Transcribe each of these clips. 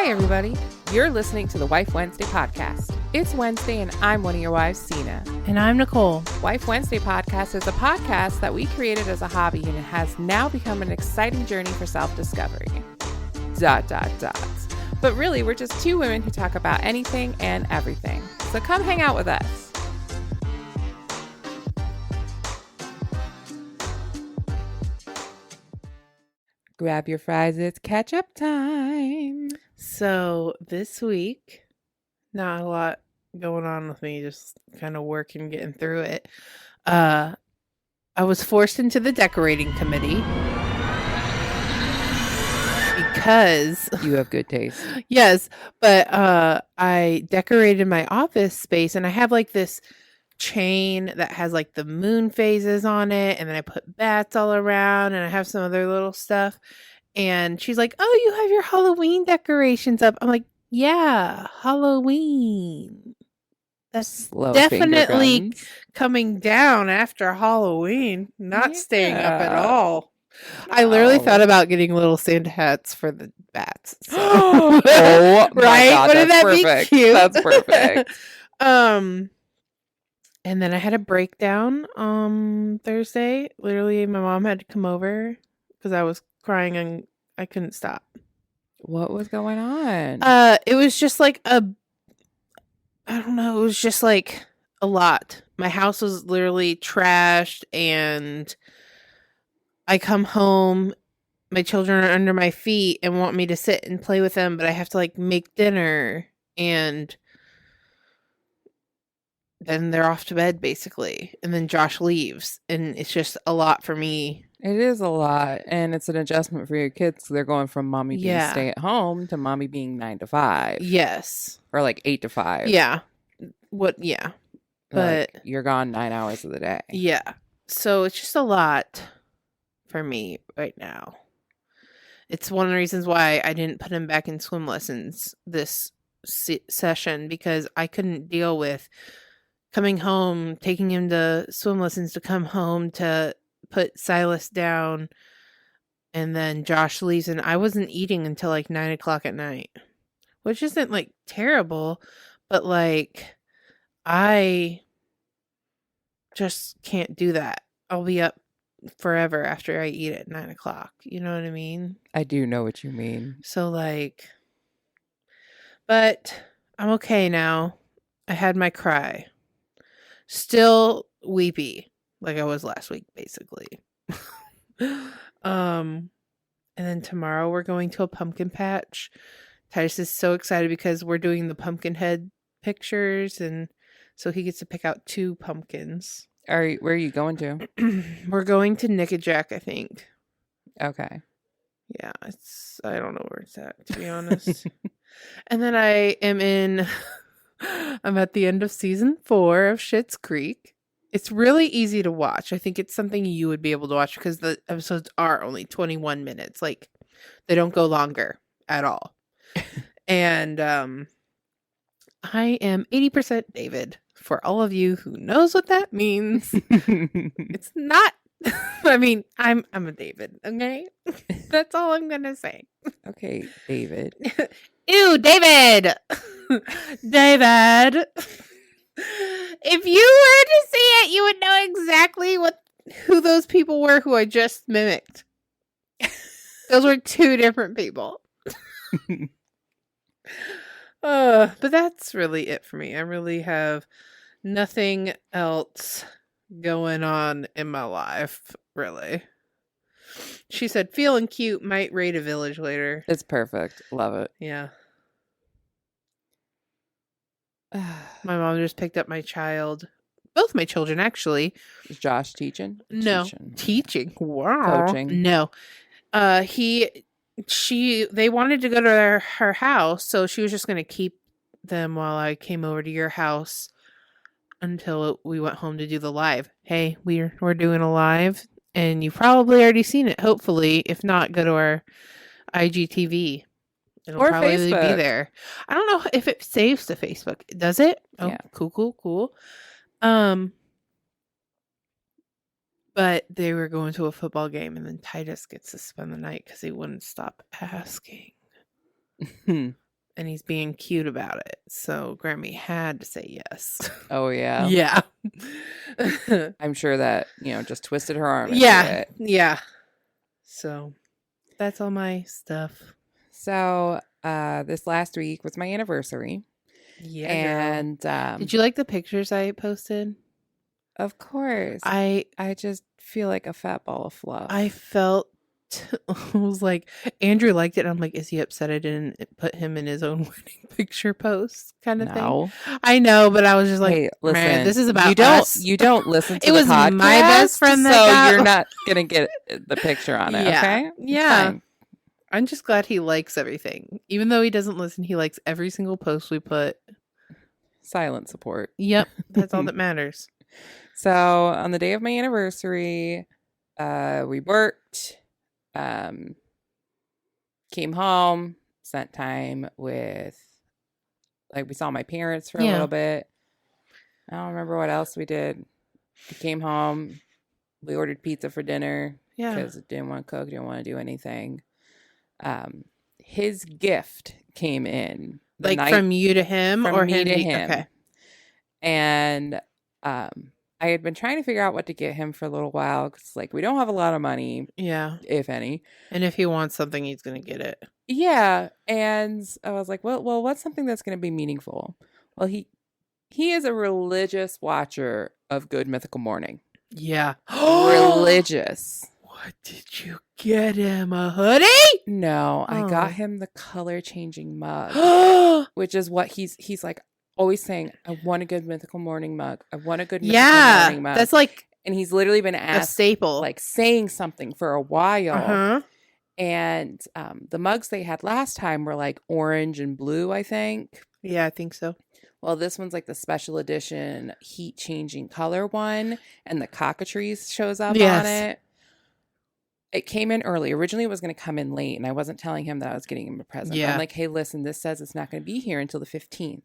everybody. You're listening to the Wife Wednesday podcast. It's Wednesday and I'm one of your wives, Sina. And I'm Nicole. Wife Wednesday podcast is a podcast that we created as a hobby and it has now become an exciting journey for self-discovery. ... But really, we're just two women who talk about anything and everything. So come hang out with us. Grab your fries, it's catch-up time. So this week, not a lot going on with me, just kind of working, getting through it. I was forced into the decorating committee because You have good taste. yes, but I decorated my office space and I have like this chain that has like the moon phases on it, and then I put bats all around, and I have some other little stuff. And she's like, "Oh, you have your Halloween decorations up." I'm like, "Yeah, Halloween. That's Slow finger definitely guns. coming down after Halloween, not staying up at Yeah. all." I literally No. thought about getting little Santa hats for the bats. So. Oh my right? God, Wouldn't that's that perfect. be cute? That's perfect. And then I had a breakdown Thursday. Literally, my mom had to come over because I was crying and I couldn't stop. What was going on? It was just like I don't know, it was just like a lot. My house was literally trashed, and I come home, my children are under my feet and want me to sit and play with them, but I have to like make dinner, and then they're off to bed basically, and then Josh leaves, and it's just a lot for me. It is a lot, and it's an adjustment for your kids. They're going from mommy being Yeah. stay at home to mommy being 9 to 5. Yes. Or like 8 to 5. Yeah. Yeah. Like, But you're gone 9 hours of the day. yeah. So it's just a lot for me right now. It's one of the reasons why I didn't put him back in swim lessons this session, because I couldn't deal with coming home, taking him to swim lessons, to come home to put Silas down, and then Josh leaves, and I wasn't eating until like 9 o'clock at night, which isn't like terrible, but like I just can't do that. I'll be up forever after I eat at 9 o'clock. You know what I mean? I do know what you mean. So like, but I'm okay now. I had my cry. Still weepy like I was last week, basically. And then tomorrow we're going to a pumpkin patch. Titus is so excited because we're doing the pumpkin head pictures, and so he gets to pick out 2 pumpkins. Where are you going to? We're going to Nick and Jack, I think. Okay. Yeah, I don't know where it's at, to be honest. And then I'm at the end of season 4 of Schitt's Creek. It's really easy to watch. I think it's something you would be able to watch because the episodes are only 21 minutes. Like, they don't go longer at all. And I am 80% David. For all of you who knows what that means, it's not. I mean, I'm a David, okay? That's all I'm gonna say. Okay, David. Ew, David! David! If you were to see it, you would know exactly who those people were who I just mimicked. Those were 2 different people. But that's really it for me. I really have nothing else going on in my life, really. She said, feeling cute, might raid a village later. It's perfect. Love it. Yeah. My mom just picked up my child. Both my children, actually. Is Josh teaching? No. Teaching. Wow. Coaching. No. They wanted to go to her house, so she was just going to keep them while I came over to your house until we went home to do the live. Hey, we're doing a live, and you've probably already seen it, hopefully. If not, go to our IGTV. It'll Or probably Facebook. be there. I don't know if it saves to Facebook. Does it? Oh, Yeah. Cool. But they were going to a football game, and then Titus gets to spend the night because he wouldn't stop asking. and he's being cute about it. So Grammy had to say yes. Oh, yeah. Yeah. I'm sure that, just twisted her arm into it. Yeah. So that's all my stuff. So this last week was my anniversary. Yeah. And did you like the pictures I posted? Of course. I just feel like a fat ball of fluff. I felt I was like, Andrew liked it. And I'm like, is he upset I didn't put him in his own wedding picture post kind of thing? I know, but I was just like, hey, listen, man, this is about us. You don't listen to it the was podcast, my best friend that so you're not gonna get the picture on it. Yeah. Okay? Yeah. I'm just glad he likes everything. Even though he doesn't listen, he likes every single post we put. Silent support. Yep. That's all that matters. So on the day of my anniversary, we worked. Came home, spent time with, we saw my parents for a little bit. I don't remember what else we did. We came home. We ordered pizza for dinner because I didn't want to cook, didn't want to do anything. His gift came in. From you to him? From or me him to him. Okay. And I had been trying to figure out what to get him for a little while because, we don't have a lot of money. Yeah. If any. And if he wants something, he's going to get it. Yeah. And I was like, well, what's something that's going to be meaningful? Well, he is a religious watcher of Good Mythical Morning. Yeah. Religious. What did you get him? A hoodie? No, I got him the color changing mug, which is what he's like, always saying, I want a Good Mythical Morning mug. I want a Good Mythical Morning mug. That's like, and he's literally been asked, a staple, saying something for a while. Uh-huh. And the mugs they had last time were orange and blue, I think. Yeah, I think so. Well, this one's the special edition heat changing color one, and the cockatrice shows up on it. It came in early. Originally, it was going to come in late, and I wasn't telling him that I was getting him a present. Yeah. I'm like, hey, listen, this says it's not going to be here until the 15th.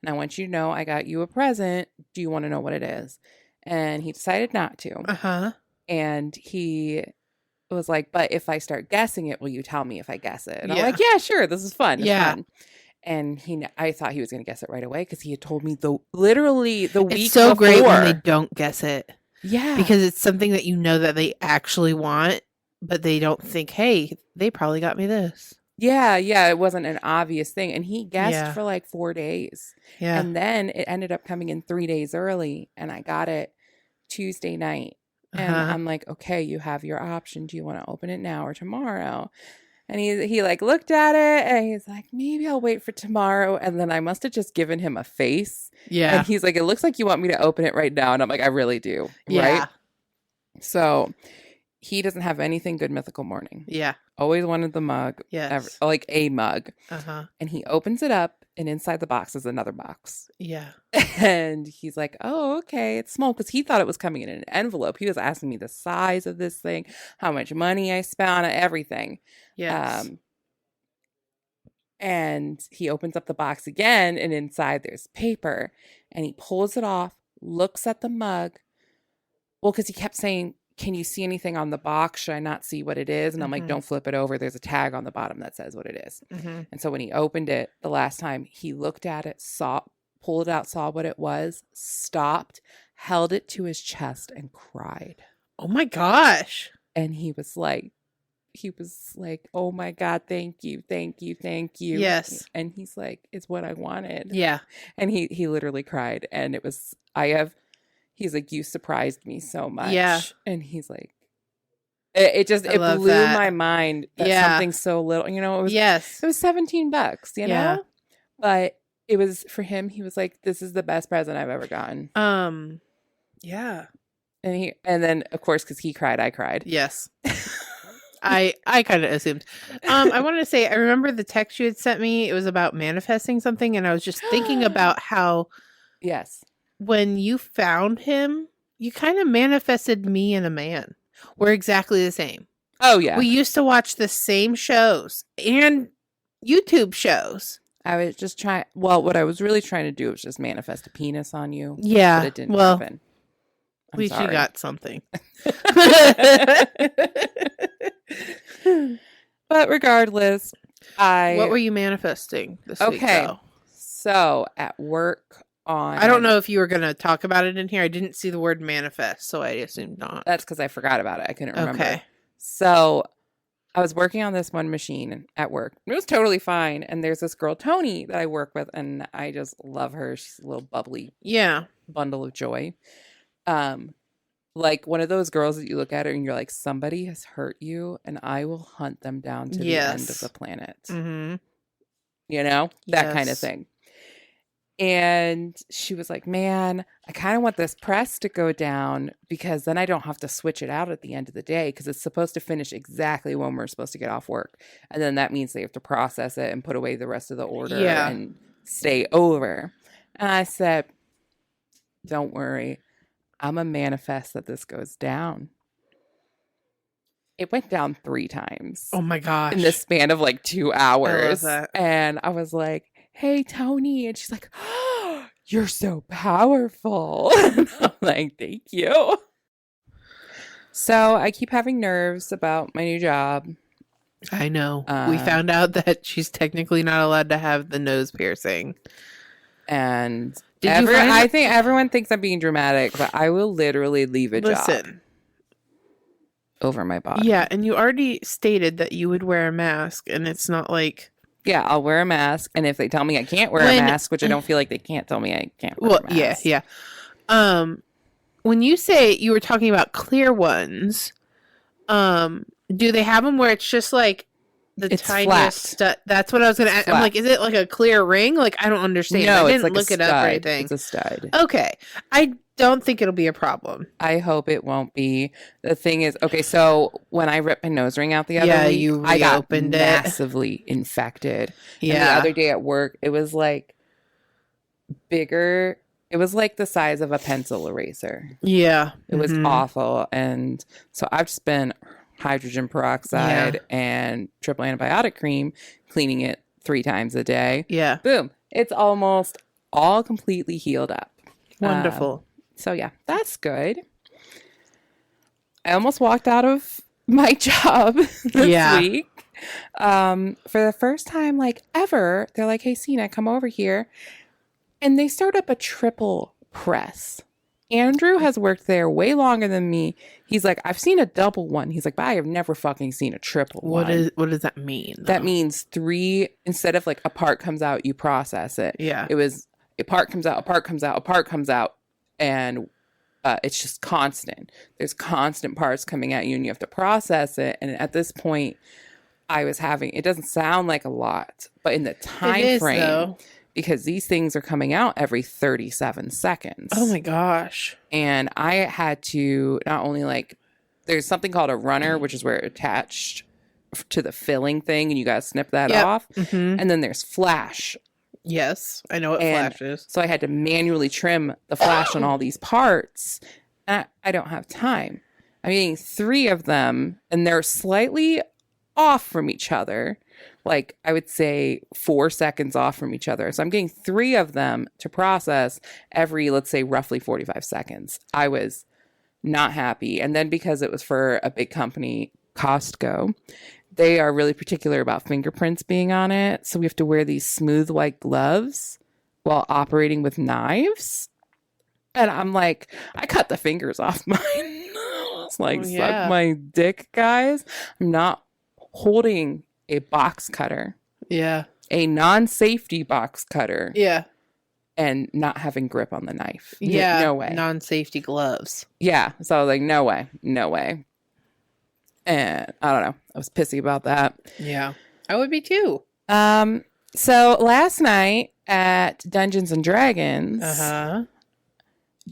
And I want you to know I got you a present. Do you want to know what it is? And he decided not to. Uh-huh. And he was like, but if I start guessing it, will you tell me if I guess it? And I'm like, yeah, sure. This is fun. It's fun. And I thought he was going to guess it right away because he had told me literally the week before. It's so great when they don't guess it. Yeah. Because it's something that you know that they actually want, but they don't think, hey, they probably got me this. Yeah. It wasn't an obvious thing. And he guessed for 4 days. Yeah. And then it ended up coming in 3 days early. And I got it Tuesday night. And I'm like, okay, you have your option. Do you want to open it now or tomorrow? And he looked at it and he's like, maybe I'll wait for tomorrow. And then I must have just given him a face. Yeah. And he's like, it looks like you want me to open it right now. And I'm like, I really do. Yeah. Right. So he doesn't have anything Good Mythical Morning. Yeah. Always wanted the mug. Yes. A mug. Uh-huh. And he opens it up and inside the box is another box. Yeah. And he's like, oh, okay, it's small, because he thought it was coming in an envelope. He was asking me the size of this thing, how much money I spent on it, everything. Yes. And he opens up the box again, and inside there's paper. And he pulls it off, looks at the mug. Well, because he kept saying, can you see anything on the box? Should I not see what it is? And I'm like, don't flip it over. There's a tag on the bottom that says what it is. Mm-hmm. And so when he opened it the last time, he looked at it, pulled it out, saw what it was, stopped, held it to his chest and cried. Oh my gosh. And he was like, oh my God, thank you. Yes. And he's like, it's what I wanted. Yeah. And he literally cried. And it was, he's like, you surprised me so much. Yeah. And he's like, it blew my mind that something so little, it was, it was $17, Yeah. But it was for him, he was like, this is the best present I've ever gotten. Yeah. And then of course, because he cried, I cried. Yes. I kind of assumed. I wanted to say, I remember the text you had sent me. It was about manifesting something. And I was just thinking about how, yes, when you found him, you kind of manifested me and a man. We're exactly the same. Oh, yeah. We used to watch the same shows and YouTube shows. I was just trying. Well, what I was really trying to do was just manifest a penis on you. Yeah. But it didn't happen. At least you got something. But regardless, What were you manifesting this week, though? So at work I don't know if you were going to talk about it in here. I didn't see the word manifest, so I assumed not. That's because I forgot about it. I couldn't remember. Okay. So I was working on this one machine at work. It was totally fine. And there's this girl, Tony, that I work with, and I just love her. She's a little bubbly bundle of joy. Like one of those girls that you look at her and you're like, somebody has hurt you, and I will hunt them down to the end of the planet. Mm-hmm. You know? That kind of thing. And she was like, man, I kind of want this press to go down because then I don't have to switch it out at the end of the day because it's supposed to finish exactly when we're supposed to get off work. And then that means they have to process it and put away the rest of the order and stay over. And I said, don't worry. I'm going to manifest that this goes down. It went down 3 times. Oh my gosh. In the span of like 2 hours. I love that. And I was like, hey, Tony. And she's like, oh, you're so powerful. And I'm like, thank you. So I keep having nerves about my new job. I know. We found out that she's technically not allowed to have the nose piercing. And I think everyone thinks I'm being dramatic, but I will literally leave a job over my body. Yeah, and you already stated that you would wear a mask, and it's not like... Yeah, I'll wear a mask, and if they tell me I can't wear a mask, which I don't feel like they can't tell me I can't wear a mask. Yeah. When you say you were talking about clear ones, do they have them where it's just like it's tiniest stud? That's what I was going to ask. I'm like, is it like a clear ring? Like, I don't understand. No, I didn't like look it up or anything. It's a stud. Okay. I don't think it'll be a problem. I hope it won't be. The thing is, okay, so when I ripped my nose ring out the other week, I got massively infected. Yeah. And the other day at work, it was like bigger. It was like the size of a pencil eraser. Yeah. It was awful. And so I've just been hydrogen peroxide and triple antibiotic cream, cleaning it 3 times a day. Yeah. Boom. It's almost all completely healed up. Wonderful. So yeah, that's good. I almost walked out of my job this week. For the first time like ever, they're like, hey, Sina, come over here. And they start up a triple press. Andrew has worked there way longer than me. He's like, I've seen a double one. He's like, but I have never fucking seen a triple one. What does that mean? That means 3, instead of like a part comes out, you process it. Yeah. It was a part comes out, a part comes out, a part comes out. And it's just constant. There's constant parts coming at you and you have to process it. And at this point, I was having, it doesn't sound like a lot, but in the time frame, because these things are coming out every 37 seconds. Oh my gosh. And I had to not only like, there's something called a runner, which is where it attached to the filling thing and you got to snip that off. Mm-hmm. And then there's flash. Yes, I know what flash is. So I had to manually trim the flash on all these parts. And I don't have time. I'm getting 3 of them, and they're slightly off from each other. Like, I would say 4 seconds off from each other. So I'm getting 3 of them to process every, let's say, roughly 45 seconds. I was not happy. And then because it was for a big company, Costco, they are really particular about fingerprints being on it. So we have to wear these smooth white gloves while operating with knives. And I'm like, I cut the fingers off mine. It's like, suck my dick, guys. I'm not holding a box cutter. Yeah. A non-safety box cutter. Yeah. And not having grip on the knife. Yeah. No way. Non-safety gloves. Yeah. So I was like, no way. No way. And I don't know. I was pissy about that. Yeah. I would be too. So last night at Dungeons and Dragons,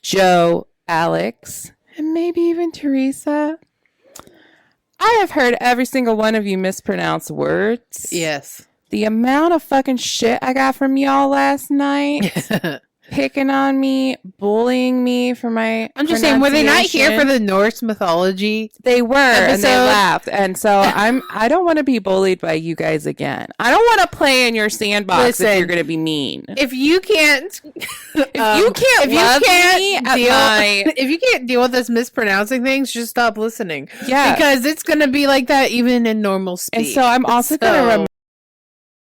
Joe, Alex, and maybe even Teresa, I have heard every single one of you mispronounce words. Yes. The amount of fucking shit I got from y'all last night. Picking on me, bullying me for my I'm just saying, were they not here for the Norse mythology? They were, and they laughed. And so I don't want to be bullied by you guys again. I don't want to play in your sandbox if you're going to be mean. If you can't deal with us mispronouncing things, just stop listening. Yeah. Because it's going to be like that even in normal speak. And so I'm also going to